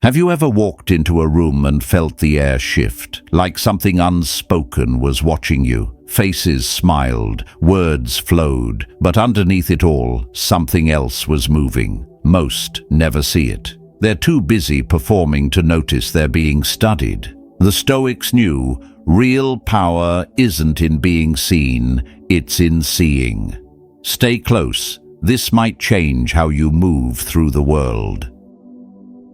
Have you ever walked into a room and felt the air shift, like something unspoken was watching you? Faces smiled, words flowed, but underneath it all, something else was moving. Most never see it. They're too busy performing to notice they're being studied. The Stoics knew real power isn't in being seen, it's in seeing. Stay close. This might change how you move through the world.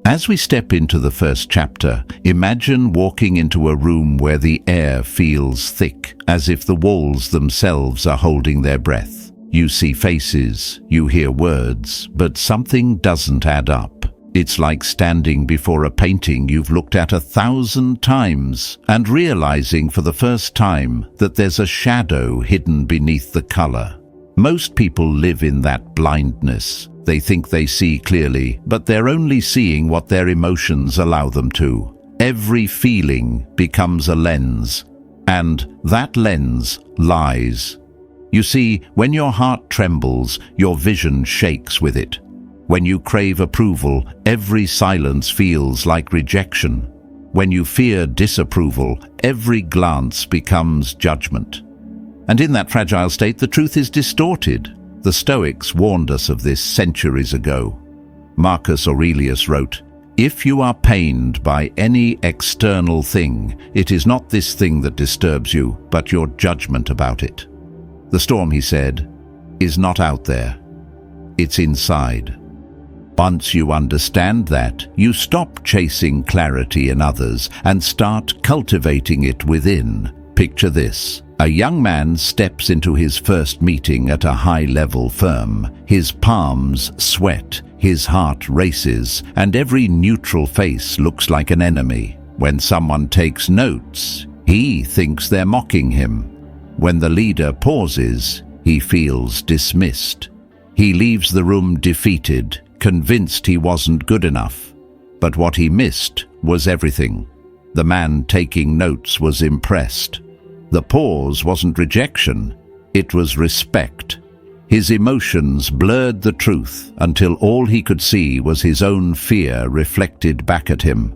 As we step into the first chapter, imagine walking into a room where the air feels thick, as if the walls themselves are holding their breath. You see faces, you hear words, but something doesn't add up. It's like standing before a painting you've looked at 1,000 times and realizing for the first time that there's a shadow hidden beneath the color. Most people live in that blindness. They think they see clearly, but they're only seeing what their emotions allow them to. Every feeling becomes a lens, and that lens lies. You see, when your heart trembles, your vision shakes with it. When you crave approval, every silence feels like rejection. When you fear disapproval, every glance becomes judgment. And in that fragile state, the truth is distorted. The Stoics warned us of this centuries ago. Marcus Aurelius wrote, "If you are pained by any external thing, it is not this thing that disturbs you, but your judgment about it." The storm, he said, is not out there. It's inside. Once you understand that, you stop chasing clarity in others and start cultivating it within. Picture this. A young man steps into his first meeting at a high-level firm. His palms sweat, his heart races, and every neutral face looks like an enemy. When someone takes notes, he thinks they're mocking him. When the leader pauses, he feels dismissed. He leaves the room defeated, convinced he wasn't good enough. But what he missed was everything. The man taking notes was impressed. The pause wasn't rejection, it was respect. His emotions blurred the truth until all he could see was his own fear reflected back at him.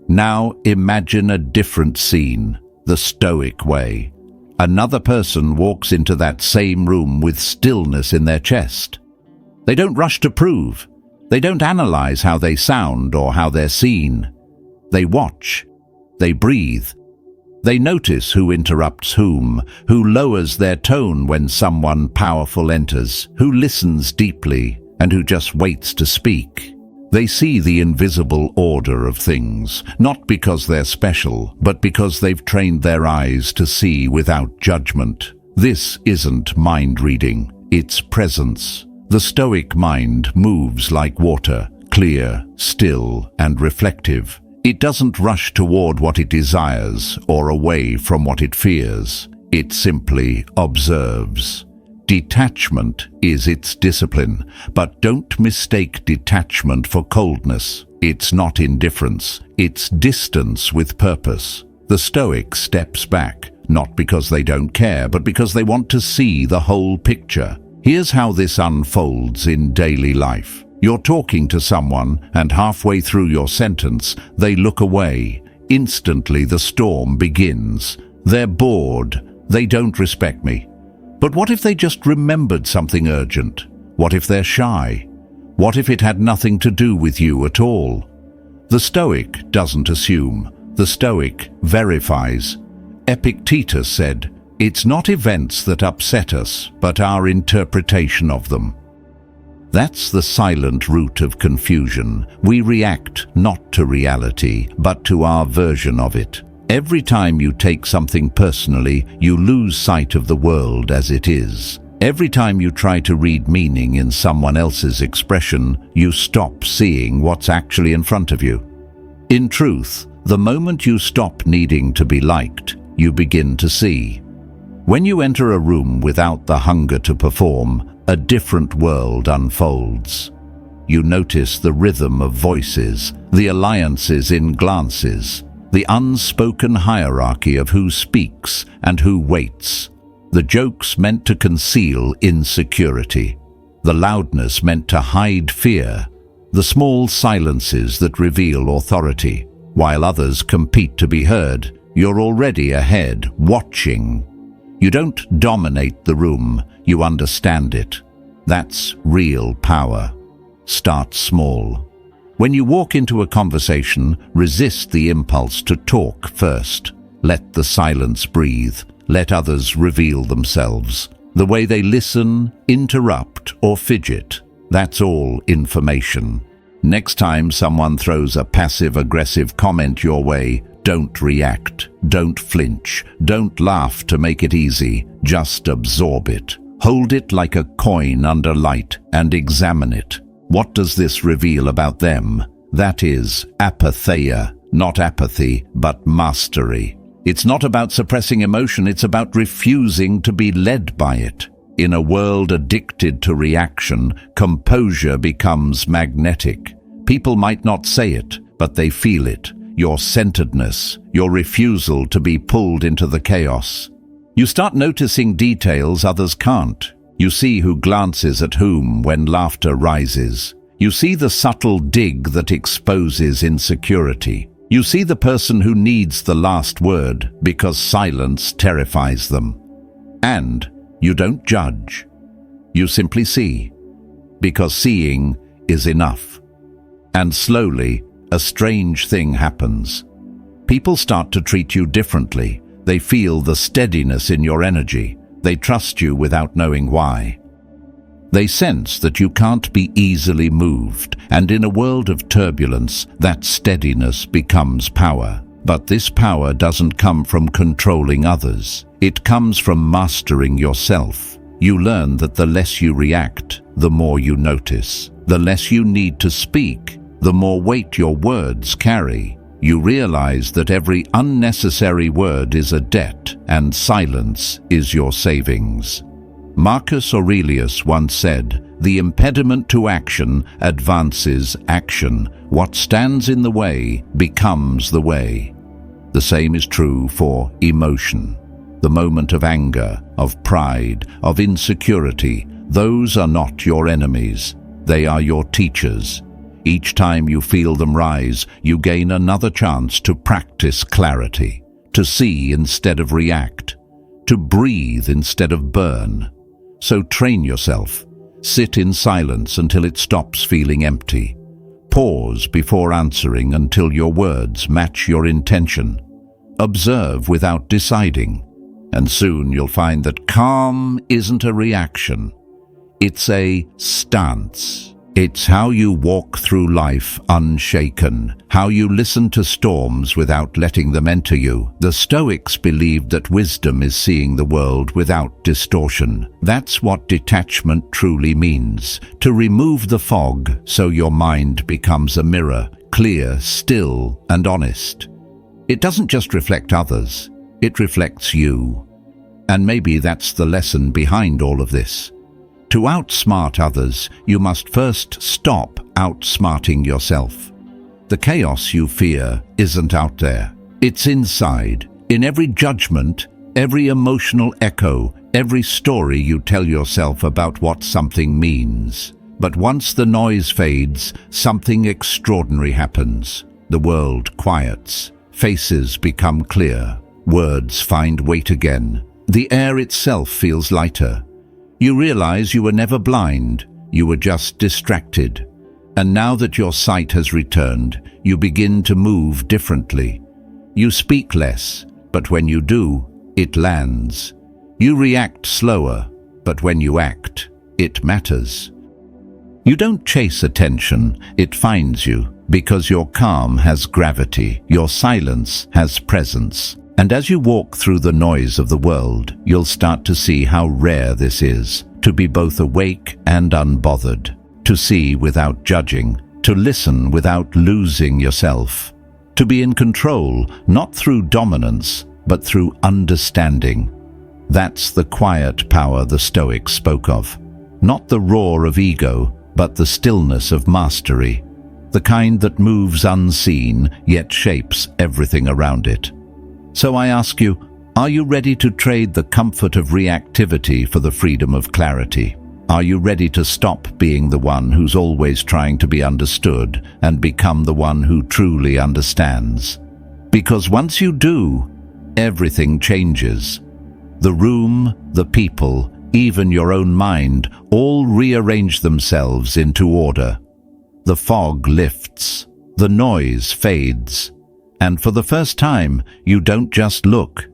Now imagine a different scene, the Stoic way. Another person walks into that same room with stillness in their chest. They don't rush to prove. They don't analyze how they sound or how they're seen. They watch. They breathe. They notice who interrupts whom, who lowers their tone when someone powerful enters, who listens deeply, and who just waits to speak. They see the invisible order of things, not because they're special, but because they've trained their eyes to see without judgment. This isn't mind reading, it's presence. The Stoic mind moves like water, clear, still, and reflective. It doesn't rush toward what it desires or away from what it fears. It simply observes. Detachment is its discipline, but don't mistake detachment for coldness. It's not indifference, it's distance with purpose. The Stoic steps back, not because they don't care, but because they want to see the whole picture. Here's how this unfolds in daily life. You're talking to someone, and halfway through your sentence, they look away. Instantly, the storm begins. They're bored. They don't respect me. But what if they just remembered something urgent? What if they're shy? What if it had nothing to do with you at all? The Stoic doesn't assume. The Stoic verifies. Epictetus said, "It's not events that upset us, but our interpretation of them." That's the silent root of confusion. We react not to reality, but to our version of it. Every time you take something personally, you lose sight of the world as it is. Every time you try to read meaning in someone else's expression, you stop seeing what's actually in front of you. In truth, the moment you stop needing to be liked, you begin to see. When you enter a room without the hunger to perform, a different world unfolds. You notice the rhythm of voices, the alliances in glances, the unspoken hierarchy of who speaks and who waits, the jokes meant to conceal insecurity, the loudness meant to hide fear, the small silences that reveal authority. While others compete to be heard, you're already ahead, watching. You don't dominate the room, you understand it. That's real power. Start small. When you walk into a conversation, resist the impulse to talk first. Let the silence breathe. Let others reveal themselves. The way they listen, interrupt, or fidget, that's all information. Next time someone throws a passive-aggressive comment your way, don't react, don't flinch, don't laugh to make it easy, just absorb it. Hold it like a coin under light and examine it. What does this reveal about them? That is apatheia, not apathy, but mastery. It's not about suppressing emotion, it's about refusing to be led by it. In a world addicted to reaction, composure becomes magnetic. People might not say it, but they feel it. Your centeredness, your refusal to be pulled into the chaos. You start noticing details others can't. You see who glances at whom when laughter rises. You see the subtle dig that exposes insecurity. You see the person who needs the last word because silence terrifies them. And you don't judge. You simply see, because seeing is enough. And slowly, a strange thing happens. People start to treat you differently. They feel the steadiness in your energy. They trust you without knowing why. They sense that you can't be easily moved, and in a world of turbulence, that steadiness becomes power. But this power doesn't come from controlling others. It comes from mastering yourself. You learn that the less you react, the more you notice. The less you need to speak, the more weight your words carry. You realize that every unnecessary word is a debt, and silence is your savings. Marcus Aurelius once said, "The impediment to action advances action. What stands in the way becomes the way." The same is true for emotion. The moment of anger, of pride, of insecurity, those are not your enemies. They are your teachers. Each time you feel them rise, you gain another chance to practice clarity, to see instead of react, to breathe instead of burn. So train yourself. Sit in silence until it stops feeling empty. Pause before answering until your words match your intention. Observe without deciding. And soon you'll find that calm isn't a reaction. It's a stance. It's how you walk through life unshaken, how you listen to storms without letting them enter you. The Stoics believed that wisdom is seeing the world without distortion. That's what detachment truly means, to remove the fog so your mind becomes a mirror, clear, still, and honest. It doesn't just reflect others, it reflects you. And maybe that's the lesson behind all of this. To outsmart others, you must first stop outsmarting yourself. The chaos you fear isn't out there. It's inside, in every judgment, every emotional echo, every story you tell yourself about what something means. But once the noise fades, something extraordinary happens. The world quiets. Faces become clear. Words find weight again. The air itself feels lighter. You realize you were never blind, you were just distracted. And now that your sight has returned, you begin to move differently. You speak less, but when you do, it lands. You react slower, but when you act, it matters. You don't chase attention, it finds you, because your calm has gravity, your silence has presence. And as you walk through the noise of the world, you'll start to see how rare this is, to be both awake and unbothered, to see without judging, to listen without losing yourself, to be in control, not through dominance, but through understanding. That's the quiet power the Stoics spoke of. Not the roar of ego, but the stillness of mastery, the kind that moves unseen, yet shapes everything around it. So I ask you, are you ready to trade the comfort of reactivity for the freedom of clarity? Are you ready to stop being the one who's always trying to be understood and become the one who truly understands? Because once you do, everything changes. The room, the people, even your own mind, all rearrange themselves into order. The fog lifts, the noise fades, and for the first time, you don't just look.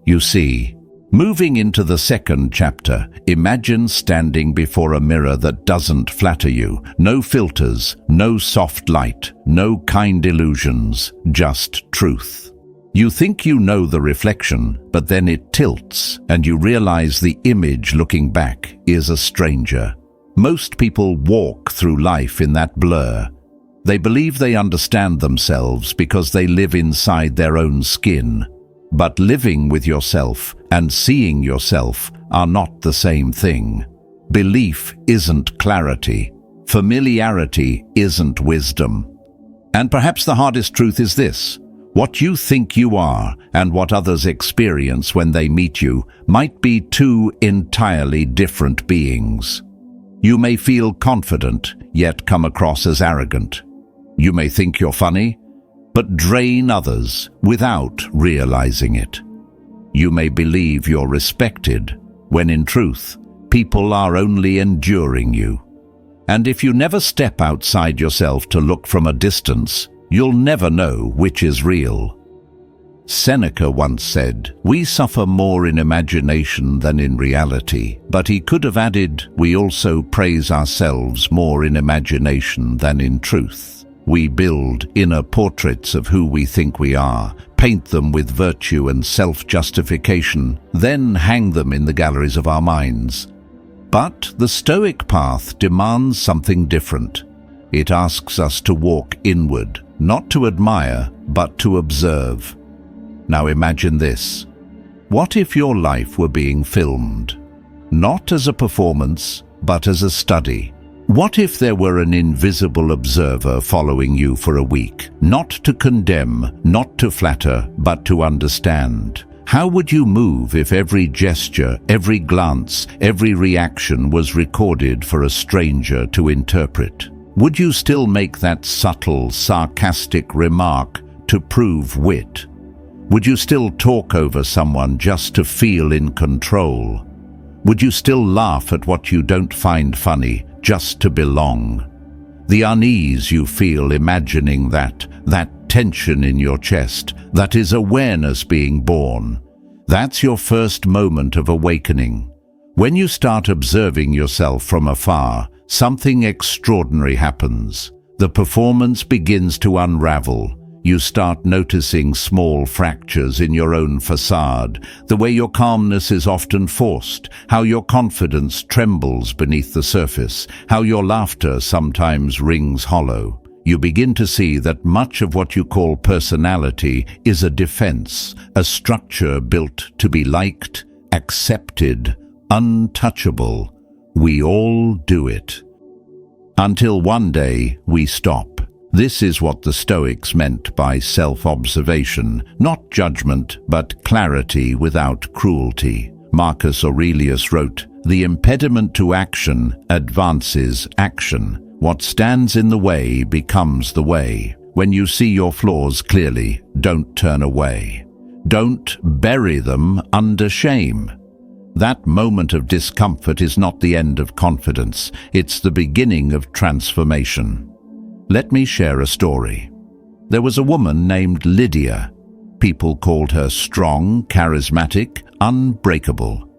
You see. Moving into the second chapter, imagine standing before a mirror that doesn't flatter you. No filters, no soft light, no kind illusions, just truth. You think you know the reflection, but then it tilts and you realize the image looking back is a stranger. Most people walk through life in that blur. They believe they understand themselves because they live inside their own skin. But living with yourself and seeing yourself are not the same thing. Belief isn't clarity. Familiarity isn't wisdom. And perhaps the hardest truth is this: what you think you are and what others experience when they meet you might be two entirely different beings. You may feel confident, yet come across as arrogant. You may think you're funny, but drain others without realizing it. You may believe you're respected, when in truth, people are only enduring you. And if you never step outside yourself to look from a distance, you'll never know which is real. Seneca once said, "We suffer more in imagination than in reality," but he could have added, "We also praise ourselves more in imagination than in truth." We build inner portraits of who we think we are, paint them with virtue and self-justification, then hang them in the galleries of our minds. But the Stoic path demands something different. It asks us to walk inward, not to admire, but to observe. Now imagine this. What if your life were being filmed? Not as a performance, but as a study. What if there were an invisible observer following you for a week, not to condemn, not to flatter, but to understand? How would you move if every gesture, every glance, every reaction was recorded for a stranger to interpret? Would you still make that subtle, sarcastic remark to prove wit? Would you still talk over someone just to feel in control? Would you still laugh at what you don't find funny, just to belong? The unease you feel imagining that tension in your chest, that is awareness being born. That's your first moment of awakening. When you start observing yourself from afar, something extraordinary happens. The performance begins to unravel. You start noticing small fractures in your own facade, the way your calmness is often forced, how your confidence trembles beneath the surface, how your laughter sometimes rings hollow. You begin to see that much of what you call personality is a defense, a structure built to be liked, accepted, untouchable. We all do it. Until one day we stop. This is what the Stoics meant by self-observation, not judgment, but clarity without cruelty. Marcus Aurelius wrote, "The impediment to action advances action. What stands in the way becomes the way." When you see your flaws clearly, don't turn away. Don't bury them under shame. That moment of discomfort is not the end of confidence. It's the beginning of transformation. Let me share a story. There was a woman named Lydia. People called her strong, charismatic, unbreakable.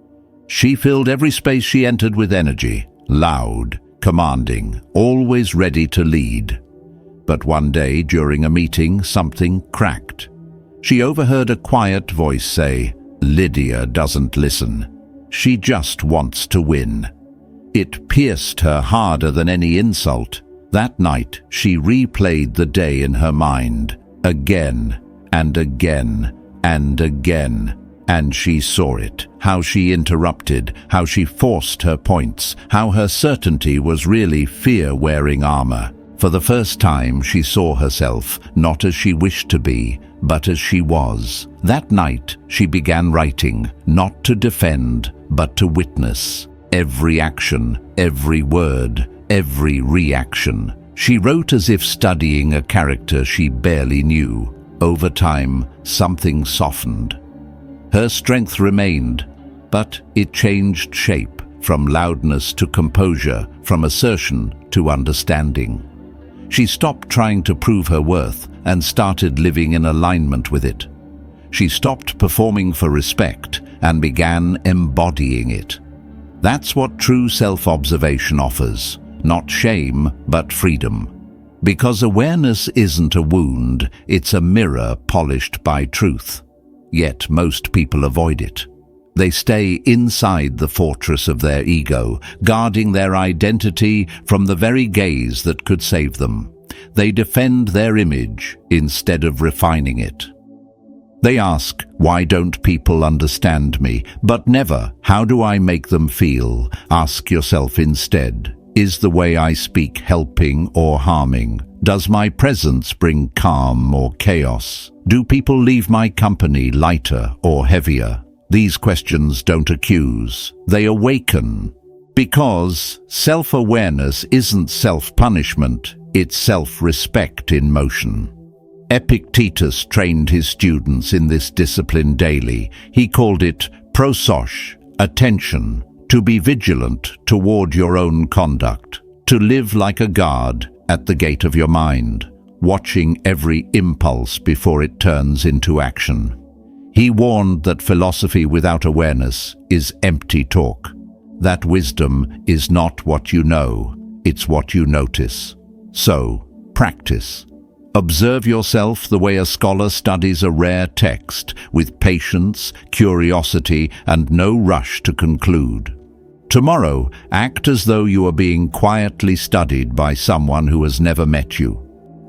She filled every space she entered with energy, loud, commanding, always ready to lead. But one day during a meeting, something cracked. She overheard a quiet voice say, "Lydia doesn't listen. She just wants to win." It pierced her harder than any insult. That night, she replayed the day in her mind, again and again and again. And she saw it, how she interrupted, how she forced her points, how her certainty was really fear wearing armor. For the first time, she saw herself, not as she wished to be, but as she was. That night, she began writing, not to defend, but to witness. every action, every word, every reaction. She wrote as if studying a character she barely knew. Over time, something softened. Her strength remained, but it changed shape, from loudness to composure, from assertion to understanding. She stopped trying to prove her worth and started living in alignment with it. She stopped performing for respect and began embodying it. That's what true self-observation offers. Not shame, but freedom. Because awareness isn't a wound, it's a mirror polished by truth. Yet most people avoid it. They stay inside the fortress of their ego, guarding their identity from the very gaze that could save them. They defend their image instead of refining it. They ask, why don't people understand me? But never, how do I make them feel? Ask yourself instead, is the way I speak helping or harming? Does my presence bring calm or chaos? Do people leave my company lighter or heavier? These questions don't accuse, they awaken. Because self-awareness isn't self-punishment, it's self-respect in motion. Epictetus trained his students in this discipline daily. He called it prosos, attention, to be vigilant toward your own conduct, to live like a guard at the gate of your mind, watching every impulse before it turns into action. He warned that philosophy without awareness is empty talk, that wisdom is not what you know, it's what you notice. So, practice. Observe yourself the way a scholar studies a rare text, with patience, curiosity, and no rush to conclude. Tomorrow, act as though you are being quietly studied by someone who has never met you.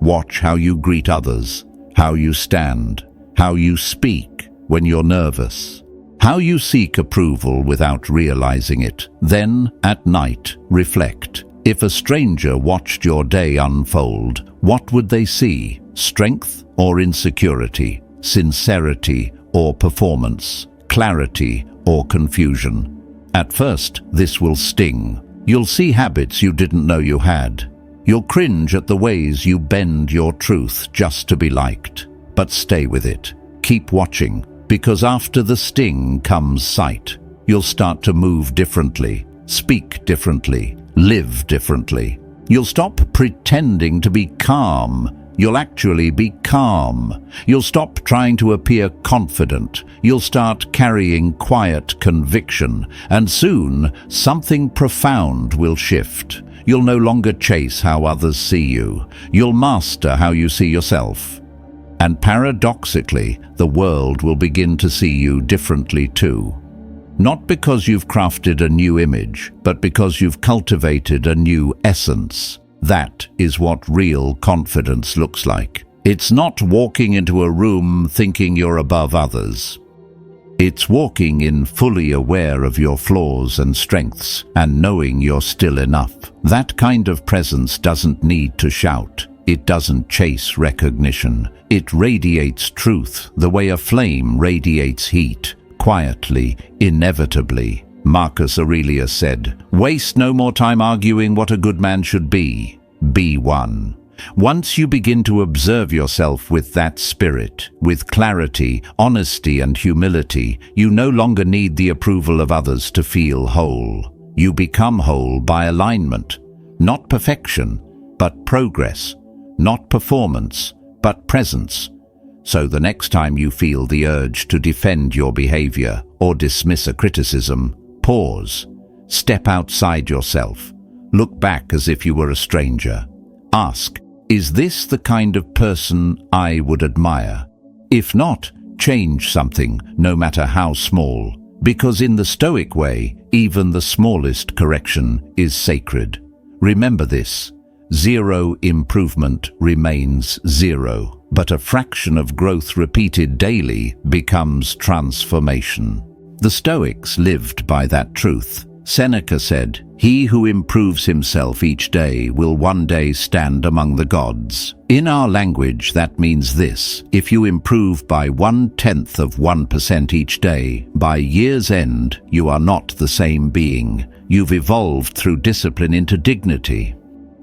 Watch how you greet others, how you stand, how you speak when you're nervous, how you seek approval without realizing it. Then, at night, reflect. If a stranger watched your day unfold, what would they see? Strength or insecurity? Sincerity or performance? Clarity or confusion? At first, this will sting. You'll see habits you didn't know you had. You'll cringe at the ways you bend your truth just to be liked. But stay with it. Keep watching, because after the sting comes sight. You'll start to move differently, speak differently, live differently. You'll stop pretending to be calm. You'll actually be calm. You'll stop trying to appear confident. You'll start carrying quiet conviction. And soon, something profound will shift. You'll no longer chase how others see you. You'll master how you see yourself. And paradoxically, the world will begin to see you differently too. Not because you've crafted a new image, but because you've cultivated a new essence. That is what real confidence looks like. It's not walking into a room thinking you're above others. It's walking in fully aware of your flaws and strengths and knowing you're still enough. That kind of presence doesn't need to shout. It doesn't chase recognition. It radiates truth the way a flame radiates heat. Quietly, inevitably. Marcus Aurelius said, "Waste no more time arguing what a good man should be. Be one." Once you begin to observe yourself with that spirit, with clarity, honesty, and humility, you no longer need the approval of others to feel whole. You become whole by alignment. Not perfection, but progress. Not performance, but presence. So the next time you feel the urge to defend your behavior or dismiss a criticism, pause. Step outside yourself. Look back as if you were a stranger. Ask, is this the kind of person I would admire? If not, change something, no matter how small. Because in the Stoic way, even the smallest correction is sacred. Remember this. Zero improvement remains zero, but a fraction of growth repeated daily becomes transformation. The Stoics lived by that truth. Seneca said, "He who improves himself each day will one day stand among the gods." In our language, that means this: if you improve by 0.1% each day, by year's end, you are not the same being. You've evolved through discipline into dignity.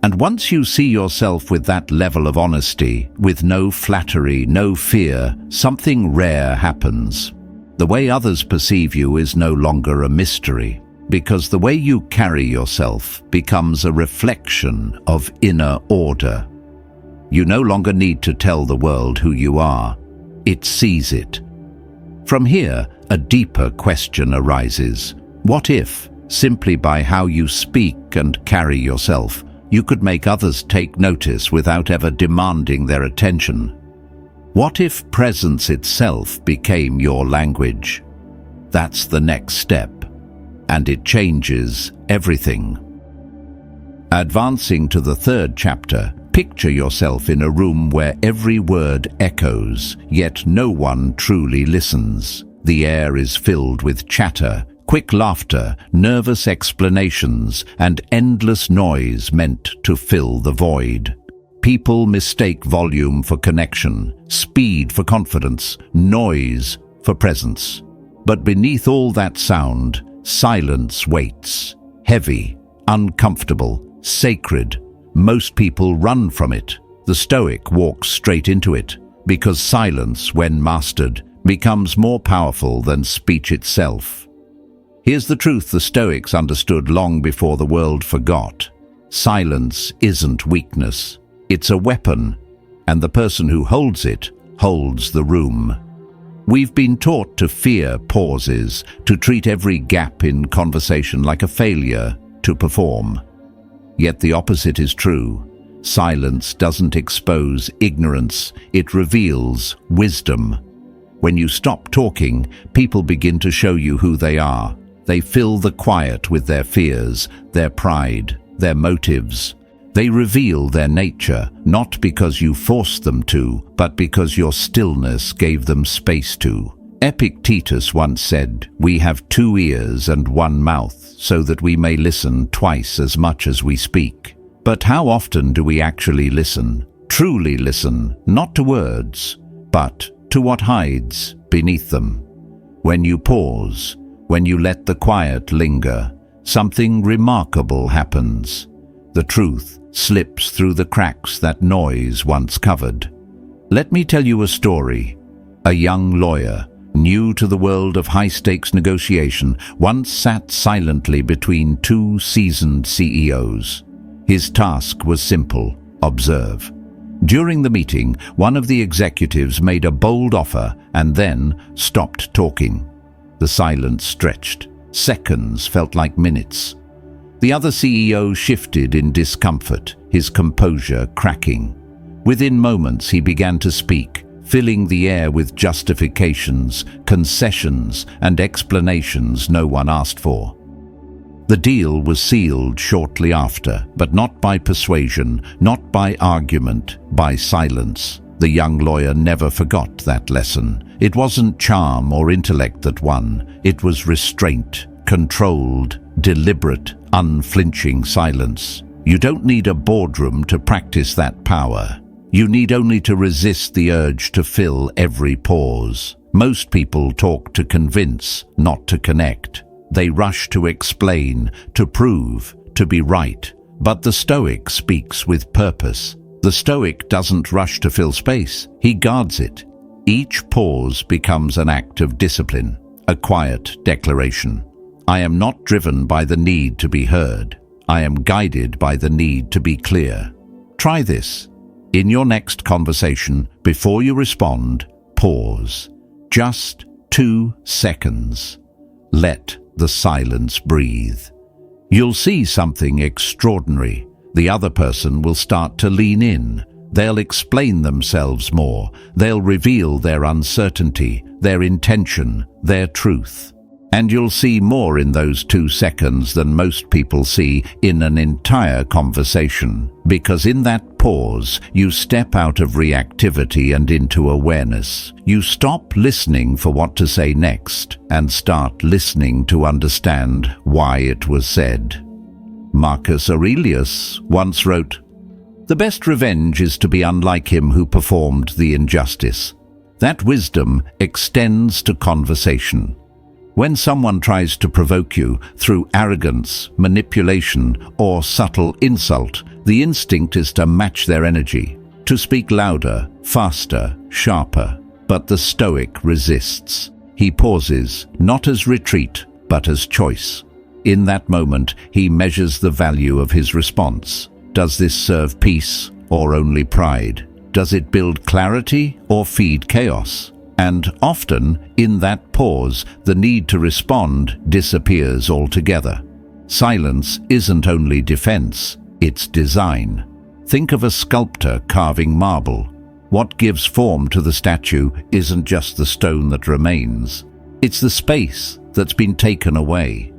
And once you see yourself with that level of honesty, with no flattery, no fear, something rare happens. The way others perceive you is no longer a mystery, because the way you carry yourself becomes a reflection of inner order. You no longer need to tell the world who you are. It sees it. From here, a deeper question arises. What if, simply by how you speak and carry yourself, you could make others take notice without ever demanding their attention? What if presence itself became your language? That's the next step, and it changes everything. Advancing to the third chapter, picture yourself in a room where every word echoes, yet no one truly listens. The air is filled with chatter, quick laughter, nervous explanations, and endless noise meant to fill the void. People mistake volume for connection, speed for confidence, noise for presence. But beneath all that sound, silence waits, heavy, uncomfortable, sacred. Most people run from it. The Stoic walks straight into it, because silence, when mastered, becomes more powerful than speech itself. Here's the truth the Stoics understood long before the world forgot. Silence isn't weakness. It's a weapon, and the person who holds it holds the room. We've been taught to fear pauses, to treat every gap in conversation like a failure to perform. Yet the opposite is true. Silence doesn't expose ignorance, it reveals wisdom. When you stop talking, people begin to show you who they are. They fill the quiet with their fears, their pride, their motives. They reveal their nature, not because you forced them to, but because your stillness gave them space to. Epictetus once said, "We have 2 ears and 1 mouth, so that we may listen twice as much as we speak." But how often do we actually listen? Truly listen, not to words, but to what hides beneath them. When you pause, when you let the quiet linger, something remarkable happens. The truth slips through the cracks that noise once covered. Let me tell you a story. A young lawyer, new to the world of high-stakes negotiation, once sat silently between 2 seasoned CEOs. His task was simple: observe. During the meeting, one of the executives made a bold offer and then stopped talking. The silence stretched. Seconds felt like minutes. The other CEO shifted in discomfort, his composure cracking. Within moments he began to speak, filling the air with justifications, concessions, and explanations no one asked for. The deal was sealed shortly after, but not by persuasion, not by argument, by silence. The young lawyer never forgot that lesson. It wasn't charm or intellect that won. It was restraint, controlled, deliberate, unflinching silence. You don't need a boardroom to practice that power. You need only to resist the urge to fill every pause. Most people talk to convince, not to connect. They rush to explain, to prove, to be right. But the Stoic speaks with purpose. The Stoic doesn't rush to fill space. He guards it. Each pause becomes an act of discipline, a quiet declaration. I am not driven by the need to be heard. I am guided by the need to be clear. Try this. In your next conversation, before you respond, pause. Just 2 seconds. Let the silence breathe. You'll see something extraordinary. The other person will start to lean in. They'll explain themselves more. They'll reveal their uncertainty, their intention, their truth. And you'll see more in those 2 seconds than most people see in an entire conversation, because in that pause, you step out of reactivity and into awareness. You stop listening for what to say next and start listening to understand why it was said. Marcus Aurelius once wrote, "The best revenge is to be unlike him who performed the injustice." That wisdom extends to conversation. When someone tries to provoke you through arrogance, manipulation, or subtle insult, the instinct is to match their energy, to speak louder, faster, sharper. But the Stoic resists. He pauses, not as retreat, but as choice. In that moment, he measures the value of his response. Does this serve peace or only pride? Does it build clarity or feed chaos? And often, in that pause, the need to respond disappears altogether. Silence isn't only defense, it's design. Think of a sculptor carving marble. What gives form to the statue isn't just the stone that remains. It's the space that's been taken away.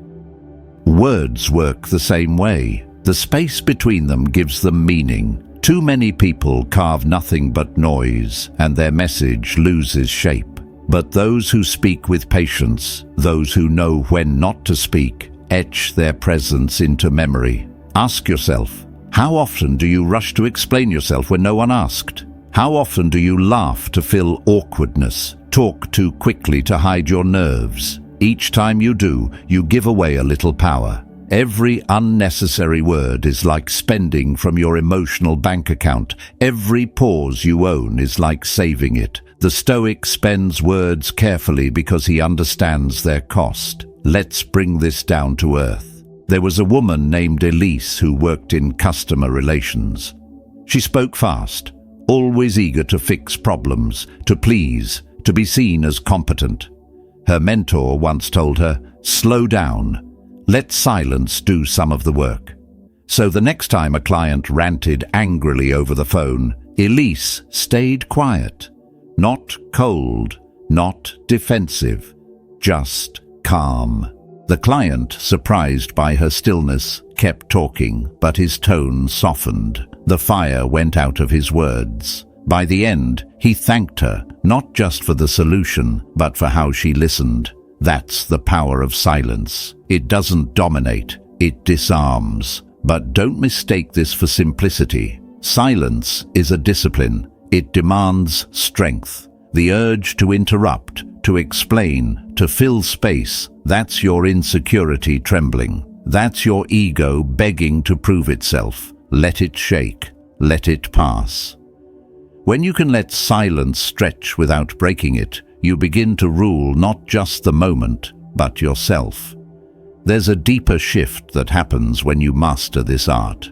Words work the same way. The space between them gives them meaning. Too many people carve nothing but noise, and their message loses shape. But those who speak with patience, those who know when not to speak, etch their presence into memory. Ask yourself, how often do you rush to explain yourself when no one asked? How often do you laugh to fill awkwardness, talk too quickly to hide your nerves? Each time you do, you give away a little power. Every unnecessary word is like spending from your emotional bank account. Every pause you own is like saving it. The Stoic spends words carefully because he understands their cost. Let's bring this down to earth. There was a woman named Elise who worked in customer relations. She spoke fast, always eager to fix problems, to please, to be seen as competent. Her mentor once told her, "Slow down. Let silence do some of the work." So the next time a client ranted angrily over the phone, Elise stayed quiet. Not cold, not defensive, just calm. The client, surprised by her stillness, kept talking, but his tone softened. The fire went out of his words. By the end, he thanked her, not just for the solution, but for how she listened. That's the power of silence. It doesn't dominate, it disarms. But don't mistake this for simplicity. Silence is a discipline. It demands strength. The urge to interrupt, to explain, to fill space, that's your insecurity trembling. That's your ego begging to prove itself. Let it shake. Let it pass. When you can let silence stretch without breaking it, you begin to rule not just the moment, but yourself. There's a deeper shift that happens when you master this art.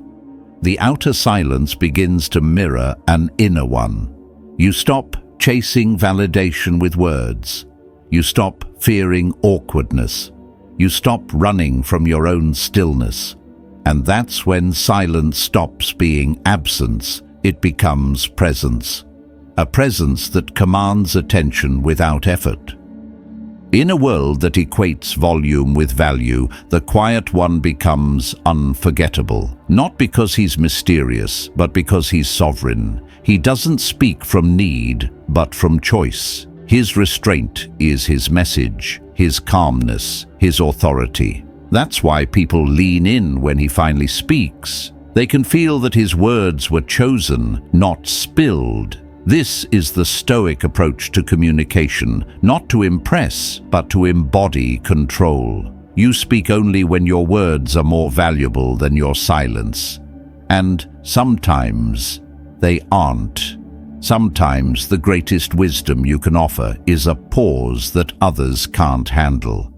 The outer silence begins to mirror an inner one. You stop chasing validation with words. You stop fearing awkwardness. You stop running from your own stillness. And that's when silence stops being absence. It becomes presence. A presence that commands attention without effort. In a world that equates volume with value, the quiet one becomes unforgettable. Not because he's mysterious, but because he's sovereign. He doesn't speak from need, but from choice. His restraint is his message, his calmness, his authority. That's why people lean in when he finally speaks. They can feel that his words were chosen, not spilled. This is the Stoic approach to communication, not to impress, but to embody control. You speak only when your words are more valuable than your silence. And sometimes they aren't. Sometimes the greatest wisdom you can offer is a pause that others can't handle.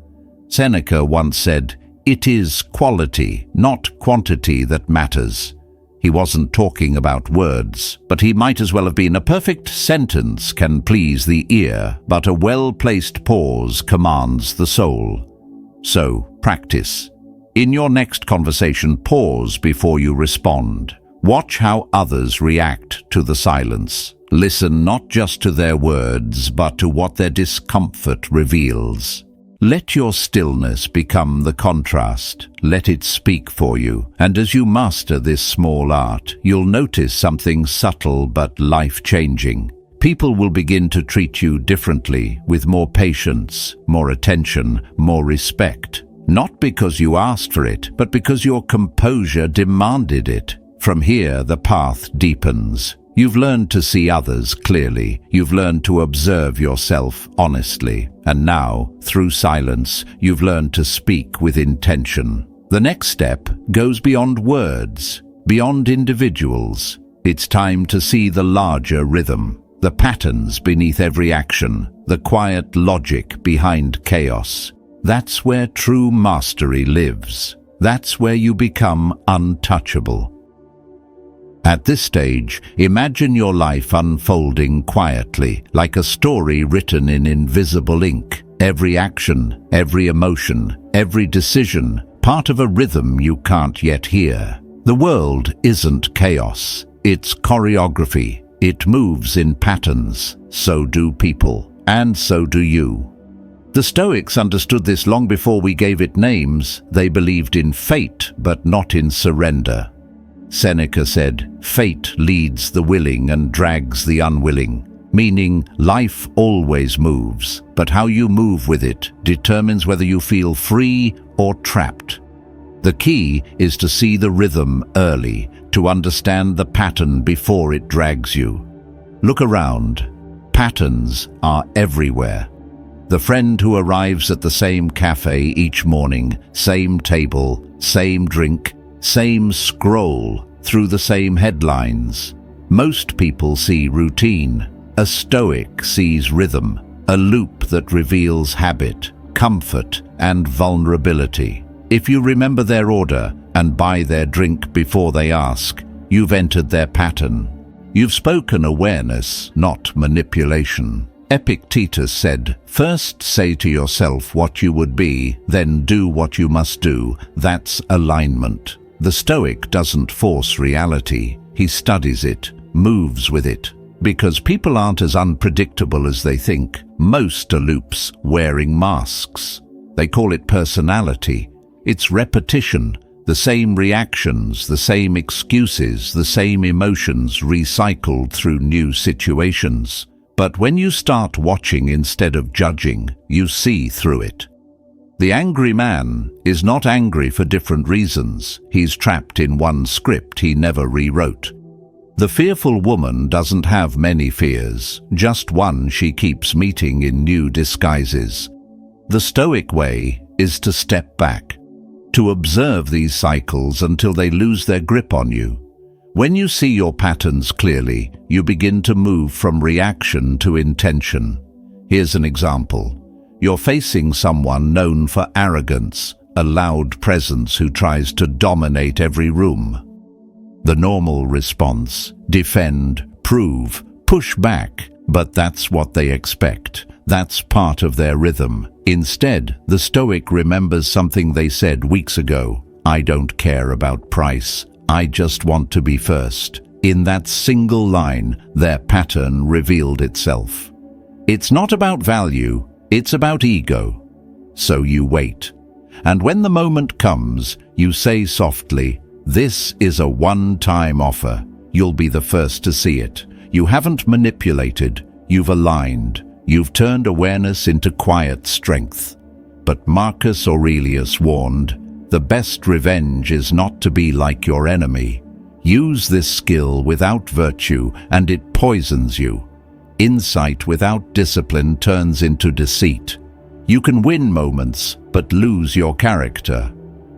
Seneca once said, "It is quality, not quantity, that matters." He wasn't talking about words, but he might as well have been. A perfect sentence can please the ear, but a well-placed pause commands the soul. So, practice. In your next conversation, pause before you respond. Watch how others react to the silence. Listen not just to their words, but to what their discomfort reveals. Let your stillness become the contrast. Let it speak for you. And as you master this small art, you'll notice something subtle but life-changing. People will begin to treat you differently, with more patience, more attention, more respect. Not because you asked for it, but because your composure demanded it. From here, the path deepens. You've learned to see others clearly. You've learned to observe yourself honestly. And now, through silence, you've learned to speak with intention. The next step goes beyond words, beyond individuals. It's time to see the larger rhythm, the patterns beneath every action, the quiet logic behind chaos. That's where true mastery lives. That's where you become untouchable. At this stage, imagine your life unfolding quietly, like a story written in invisible ink. Every action, every emotion, every decision, part of a rhythm you can't yet hear. The world isn't chaos, it's choreography. It moves in patterns. So do people, and so do you. The Stoics understood this long before we gave it names. They believed in fate, but not in surrender. Seneca said, "Fate leads the willing and drags the unwilling," meaning life always moves, but how you move with it determines whether you feel free or trapped. The key is to see the rhythm early, to understand the pattern before it drags you. Look around. Patterns are everywhere. The friend who arrives at the same cafe each morning, same table, same drink, same scroll through the same headlines. Most people see routine. A Stoic sees rhythm, a loop that reveals habit, comfort, and vulnerability. If you remember their order and buy their drink before they ask, you've entered their pattern. You've spoken awareness, not manipulation. Epictetus said, "First say to yourself what you would be, then do what you must do." That's alignment. The Stoic doesn't force reality. He studies it, moves with it. Because people aren't as unpredictable as they think, most are loops wearing masks. They call it personality. It's repetition, the same reactions, the same excuses, the same emotions recycled through new situations. But when you start watching instead of judging, you see through it. The angry man is not angry for different reasons. He's trapped in one script he never rewrote. The fearful woman doesn't have many fears, just one she keeps meeting in new disguises. The Stoic way is to step back, to observe these cycles until they lose their grip on you. When you see your patterns clearly, you begin to move from reaction to intention. Here's an example. You're facing someone known for arrogance, a loud presence who tries to dominate every room. The normal response: defend, prove, push back. But that's what they expect. That's part of their rhythm. Instead, the Stoic remembers something they said weeks ago. "I don't care about price. I just want to be first." In that single line, their pattern revealed itself. It's not about value, it's about ego. So you wait. And when the moment comes, you say softly, "This is a one-time offer." You'll be the first to see it. You haven't manipulated, you've aligned. You've turned awareness into quiet strength. But Marcus Aurelius warned, the best revenge is not to be like your enemy. Use this skill without virtue and it poisons you. Insight without discipline turns into deceit. You can win moments, but lose your character.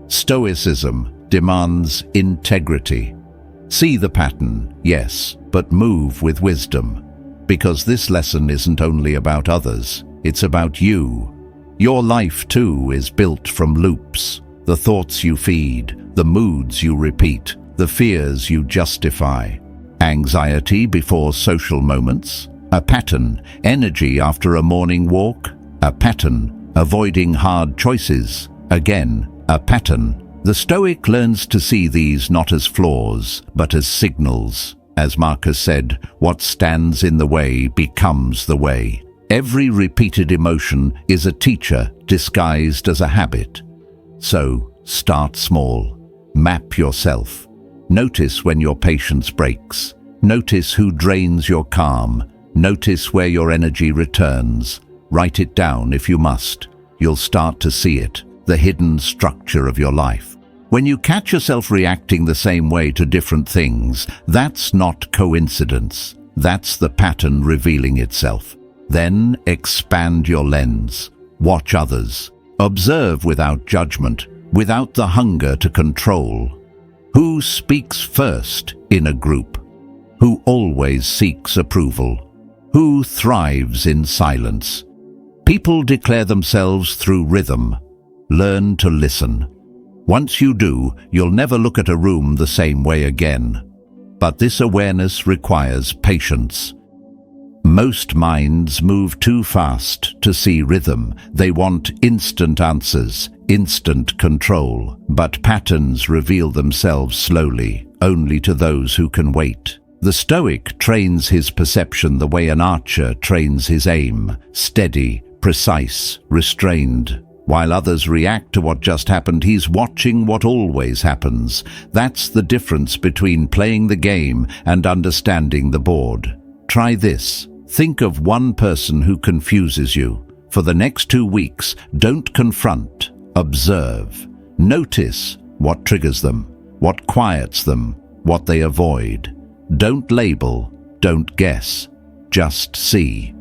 Stoicism demands integrity. See the pattern, yes, but move with wisdom. Because this lesson isn't only about others, it's about you. Your life too is built from loops. The thoughts you feed, the moods you repeat, the fears you justify. Anxiety before social moments, a pattern. Energy after a morning walk, a pattern. Avoiding hard choices, again, a pattern. The Stoic learns to see these not as flaws, but as signals. As Marcus said, what stands in the way becomes the way. Every repeated emotion is a teacher disguised as a habit. So, start small. Map yourself. Notice when your patience breaks. Notice who drains your calm. Notice where your energy returns. Write it down if you must. You'll start to see it, the hidden structure of your life. When you catch yourself reacting the same way to different things, that's not coincidence. That's the pattern revealing itself. Then expand your lens. Watch others. Observe without judgment, without the hunger to control. Who speaks first in a group? Who always seeks approval? Who thrives in silence? People declare themselves through rhythm. Learn to listen. Once you do, you'll never look at a room the same way again. But this awareness requires patience. Most minds move too fast to see rhythm. They want instant answers, instant control. But patterns reveal themselves slowly, only to those who can wait. The Stoic trains his perception the way an archer trains his aim, steady, precise, restrained. While others react to what just happened, he's watching what always happens. That's the difference between playing the game and understanding the board. Try this. Think of one person who confuses you. For the next 2 weeks, don't confront. Observe. Notice what triggers them, what quiets them, what they avoid. Don't label, don't guess. Just see.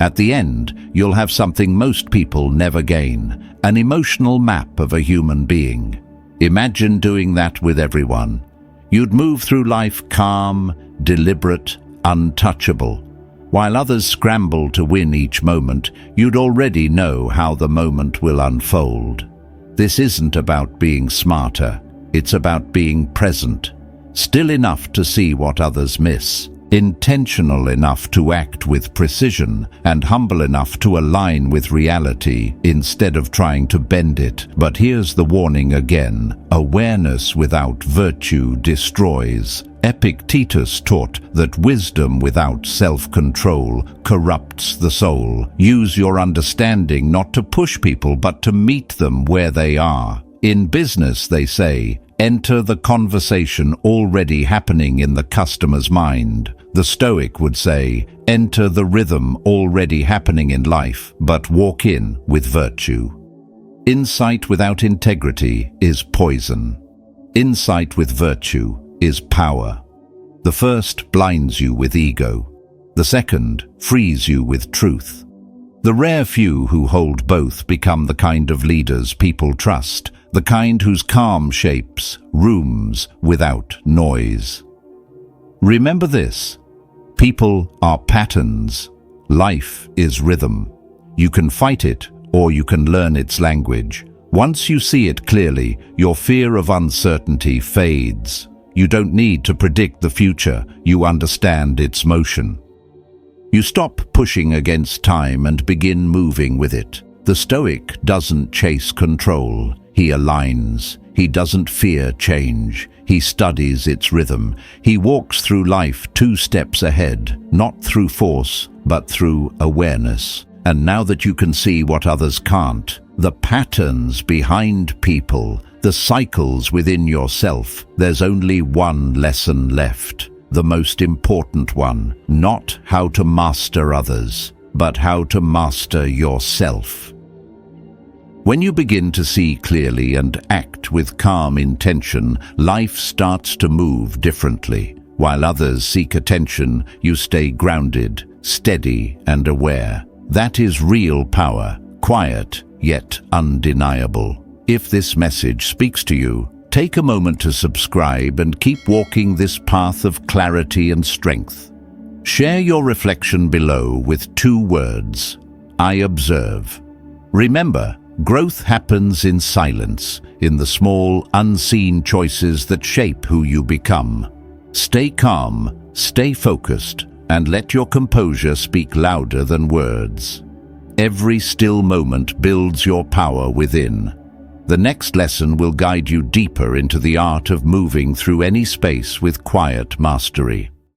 At the end, you'll have something most people never gain, an emotional map of a human being. Imagine doing that with everyone. You'd move through life calm, deliberate, untouchable. While others scramble to win each moment, you'd already know how the moment will unfold. This isn't about being smarter, it's about being present, still enough to see what others miss, intentional enough to act with precision, and humble enough to align with reality instead of trying to bend it. But here's the warning again: awareness without virtue destroys. Epictetus taught that wisdom without self-control corrupts the soul. Use your understanding not to push people, but to meet them where they are. In business, they say, enter the conversation already happening in the customer's mind. The Stoic would say, enter the rhythm already happening in life, but walk in with virtue. Insight without integrity is poison. Insight with virtue is power. The first blinds you with ego. The second frees you with truth. The rare few who hold both become the kind of leaders people trust, the kind whose calm shapes rooms without noise. Remember this: people are patterns. Life is rhythm. You can fight it, or you can learn its language. Once you see it clearly, your fear of uncertainty fades. You don't need to predict the future, you understand its motion. You stop pushing against time and begin moving with it. The Stoic doesn't chase control, he aligns. He doesn't fear change, he studies its rhythm. He walks through life 2 steps ahead, not through force, but through awareness. And now that you can see what others can't, the patterns behind people, the cycles within yourself, there's only one lesson left. The most important one: not how to master others, but how to master yourself. When you begin to see clearly and act with calm intention, life starts to move differently. While others seek attention, you stay grounded, steady, and aware. That is real power, quiet yet undeniable. If this message speaks to you, take a moment to subscribe and keep walking this path of clarity and strength. Share your reflection below with 2 words: I observe. Remember, growth happens in silence, in the small, unseen choices that shape who you become. Stay calm, stay focused, and let your composure speak louder than words. Every still moment builds your power within. The next lesson will guide you deeper into the art of moving through any space with quiet mastery.